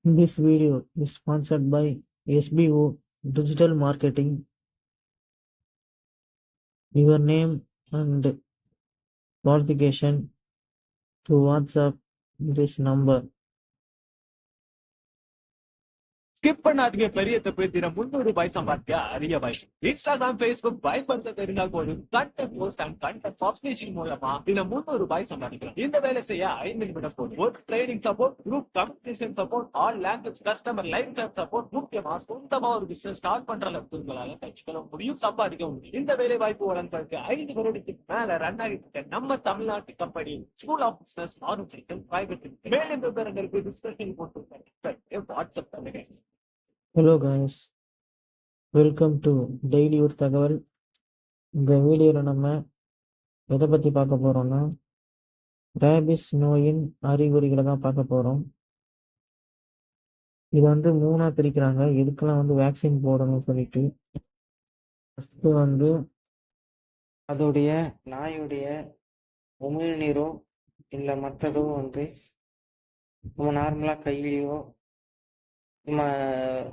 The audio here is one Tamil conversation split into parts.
This video is sponsored by SBO Digital Marketing. Your name and qualification to WhatsApp this number. Skip பண்ணாதீங்க. பெரிய தப்பு. தினம் 300 ரூபாய் சம்பாதிக்க அரிய வாய்ப்பு. இன்ஸ்டாகிராம், ஃபேஸ்புக் பைபன்ஸ் தெரிந்தால் போதும் content post and content publishing மூலமா தினம் 300 ரூபாய் சம்பாதிக்கலாம். இந்த வேலை செய்ய 5 நிமிடம் போதும். Work training support, group communication support, all language customer life time support, முக்கியமா சொந்தமா ஒரு பிசினஸ் ஸ்டார்ட் பண்ற அளவுக்கு உங்களால கற்றுக்கொள்ள முடியும், சம்பாதிக்க முடியும். இந்த வேலை வாய்ப்பு வழங்குறதுக்கு 5 வருடத்துக்கு மேல ரன் ஆகிட்டு நம்ம தமிழ்நாட்டு company school of business organisation private. மேலும் விவரங்களுக்கு டிஸ்கிரிப்ஷன் போட்டு வாட்ஸ்அப் பண்ணுங்க. Hello guys, welcome to daily ஒரு தகவல். இந்த வீடியோவில் நம்ம எதை பற்றி பார்க்க போகிறோம்னா ரேபிஸ் நோயின் அறிகுறிகளை தான் பார்க்க போகிறோம். இது வந்து 3ஆக பிரிக்கிறாங்க. இதுக்கெல்லாம் வேக்சின் போடணும்னு சொல்லிட்டு ஃபஸ்ட்டு அதோடைய நாயுடைய உமிழ்நீரோ இல்லை மற்றதோ நம்ம நார்மலாக கையிலையோ நம்ம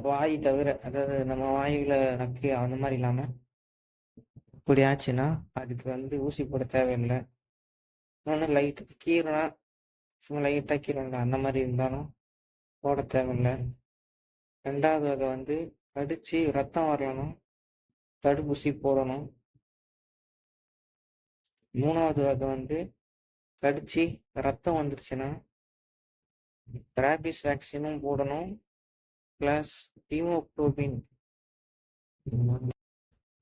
வாய் தவிர, அதாவது நம்ம வாயுல நக்கு அந்த மாதிரி இல்லாமல் இப்படி ஆச்சுன்னா அதுக்கு ஊசி போட தேவையில்லை. இன்னொன்று லைட் கீரைனா சும்மா லைட்டாக கீரைல அந்த மாதிரி இருந்தாலும் போட தேவையில்லை. 2வது வகை கடிச்சு ரத்தம் வரலணும், தடுப்பூசி போடணும். 3வது வகை கடிச்சு ரத்தம் வந்துருச்சுன்னா ரேபிஸ் வேக்சினும் போடணும், ப்ளஸ் ஹீமோகுளோபின்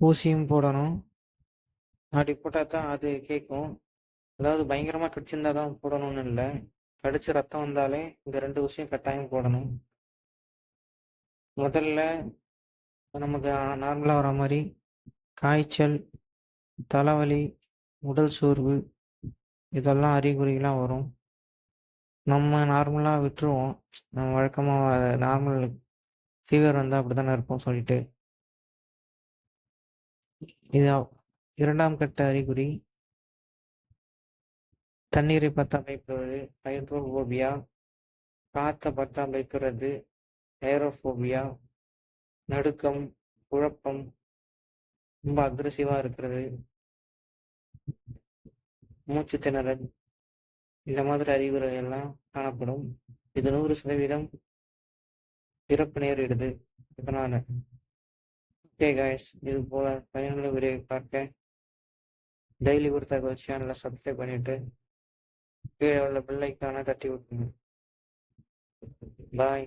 ஊசியும் போடணும். அப்படி போட்டால் தான் அது கேட்கும். அதாவது பயங்கரமாக கடிச்சிருந்தா தான் போடணும்னு இல்லை, கடிச்சு ரத்தம் வந்தாலே இந்த 2 ஊசியும் கட்டாயம் போடணும். முதல்ல நமக்கு நார்மலாக வர மாதிரி காய்ச்சல், தலைவலி, உடல் சோர்வு இதெல்லாம் அறிகுறிகளாம் வரும். நம்ம நார்மலாக விட்டுருவோம். நம்ம வழக்கமாக நார்மல் ஃபீவர் வந்தால் அப்படி தானே இருப்போம் சொல்லிட்டு. இது 2ஆம் கட்ட அறிகுறி. தண்ணீரை பார்த்தா பயப்படுவது ஹைட்ரோஃபோபியா, காற்றை பார்த்தா பயப்படுறது ஏரோஃபோபியா, நடுக்கம், குழப்பம், ரொம்ப அக்ரெசிவாக இருக்கிறது, மூச்சு திணறல், இந்த மாதிரி அறிகுறிகள் எல்லாம் காணப்படும். இது 100% இறப்பு நேரிடுது இதனால. ஓகே கைஸ், இது போல பயனுள்ள வீடியோ பார்க்க டெய்லி ஒரு தகவல் சேனலை சப்ஸ்கிரைப் பண்ணிட்டு கீழே உள்ள பெல் ஐக்கானை தட்டி விட்டுருங்க. பாய்.